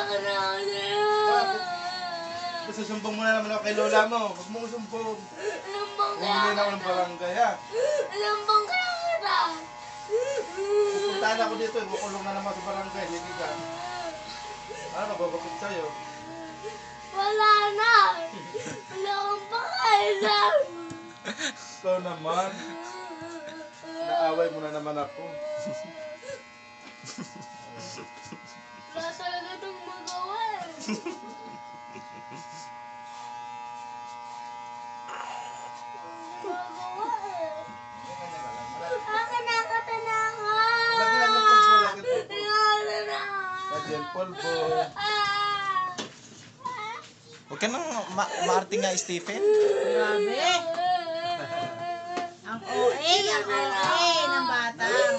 Iyak na ako sa'yo. Bakit? Basta sumbong mo na naman ako kay lola mo. Huwag mong sumbong. Sumbong kaya Umuwi na ako ng kita. barangay, ha? Sumbong kaya kita. Pupuntahan ako dito, ibukulong na naman sa barangay. Hindi ka. Ano, mababakit sa'yo? Wala na. Wala akong pakailan. Ikaw naman. Naaway mo na naman ako. Wala talaga itong magawa eh. Magawa eh. Akin na katanangan. Lagyan ng pulbo, lagyan ng pulbo. Katanangan. Lagyan pulbo. Huwag ka nang maarte nga, Stephen. Grabe. Ang OA ng bata. Ang